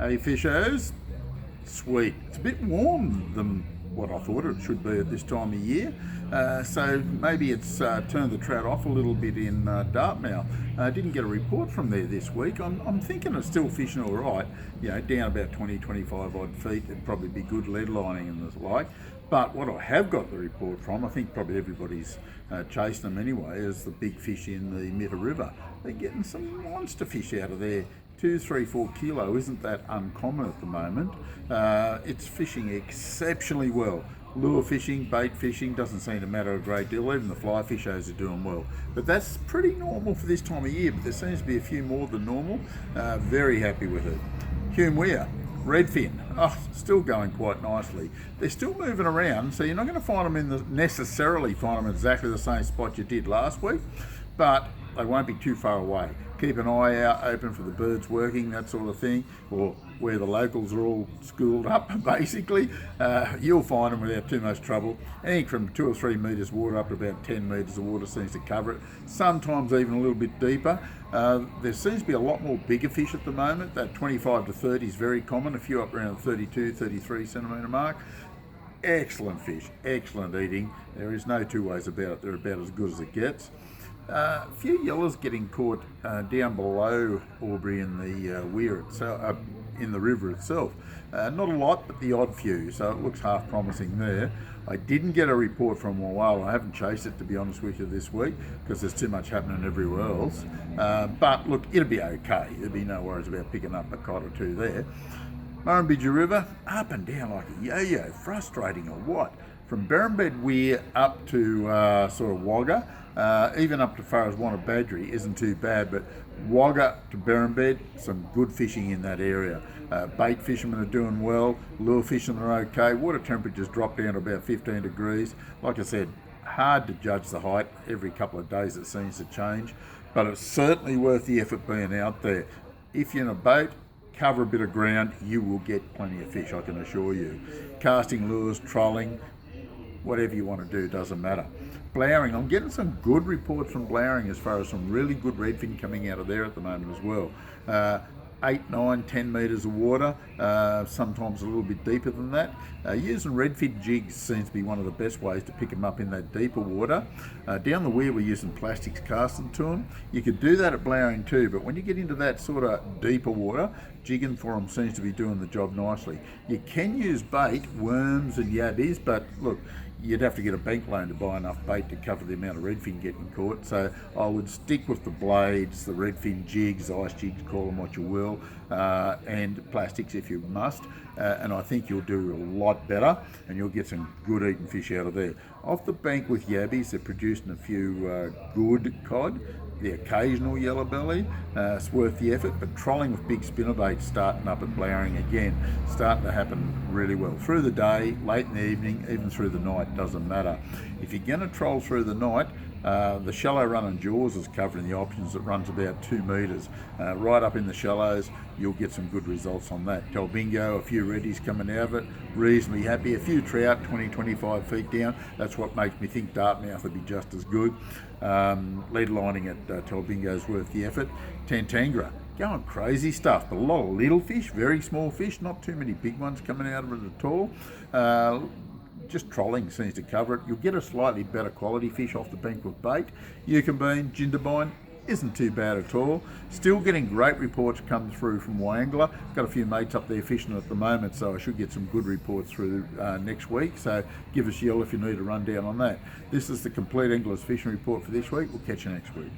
Hey fishers, sweet. It's a bit warm than what I thought it should be at this time of year. So maybe it's turned the trout off a little bit in Dartmouth. I didn't get a report from there this week. I'm thinking it's still fishing all right, down about 20, 25 odd feet. It'd probably be good lead lining and the like. But what I have got the report from, I think probably everybody's chasing them anyway, is the big fish in the Mitter River. They're getting some monster fish out of there. 2, 3, 4 kilo isn't that uncommon at the moment. It's fishing exceptionally well. Lure fishing, bait fishing, doesn't seem to matter a great deal. Even the fly fishers are doing well. But that's pretty normal for this time of year, but there seems to be a few more than normal. Very happy with it. Hume Weir, redfin, still going quite nicely. They're still moving around, so you're not going to find them necessarily find them in exactly the same spot you did last week, but they won't be too far away. Keep an eye out open for the birds working, that sort of thing, or where the locals are all schooled up, basically. You'll find them without too much trouble. Anything from 2 or 3 metres water up to about 10 metres of water seems to cover it. Sometimes even a little bit deeper. There seems to be a lot more bigger fish at the moment. That 25 to 30 is very common, a few up around the 32, 33 centimetre mark. Excellent fish, excellent eating. There is no two ways about it. They're about as good as it gets. A few yellows getting caught down below Aubrey in the weir itself, in the river itself. Not a lot, but the odd few, so it looks half promising there. I didn't get a report from a while. I haven't chased it, to be honest with you, this week, because there's too much happening everywhere else. But look, it'll be okay. There'll be no worries about picking up a cod or two there. Murrumbidgee River, up and down like a yo-yo, frustrating or what? From Berrinbed Weir up to sort of Wagga, even up to far as Wantabadgery isn't too bad, but Wagga to Berrinbed, some good fishing in that area. Bait fishermen are doing well, lure fishermen are okay, water temperatures drop down to about 15 degrees. Like I said, hard to judge the height. Every couple of days it seems to change, but it's certainly worth the effort being out there. If you're in a boat, cover a bit of ground, you will get plenty of fish, I can assure you. Casting lures, trolling, whatever you want to do, doesn't matter. Blowering, I'm getting some good reports from Blowering as far as some really good redfin coming out of there at the moment as well. 8, 9, 10 metres of water, sometimes a little bit deeper than that. Using redfin jigs seems to be one of the best ways to pick them up in that deeper water. Down the weir we're using plastics casting to them. You could do that at Blowering too, but when you get into that sort of deeper water, jigging for them seems to be doing the job nicely. You can use bait, worms and yabbies, but look, you'd have to get a bank loan to buy enough bait to cover the amount of redfin getting caught. So I would stick with the blades, the redfin jigs, ice jigs, call them what you will, and plastics if you must. And I think you'll do a lot better and you'll get some good eating fish out of there. Off the bank with yabbies, they're producing a few good cod. The occasional yellow belly, it's worth the effort, but trolling with big spinnerbaits starting up at Blowering again, starting to happen really well. Through the day, late in the evening, even through the night, doesn't matter. If you're going to troll through the night, the shallow run and jaws is covering the options that runs about 2 metres. Right up in the shallows, you'll get some good results on that. Talbingo, a few reddies coming out of it, reasonably happy. A few trout, 20, 25 feet down. That's what makes me think Dartmouth would be just as good. Lead lining at Talbingo's worth the effort. Tantangra, going crazy stuff, but a lot of little fish, very small fish, not too many big ones coming out of it at all. Just trolling seems to cover it. You'll get a slightly better quality fish off the bank with bait. Yukonbean, Jindabyne, isn't too bad at all. Still getting great reports come through from Wangler. Got a few mates up there fishing at the moment, so I should get some good reports through next week. So give us a yell if you need a rundown on that. This is the Compleat Anglers Fishing Report for this week. We'll catch you next week.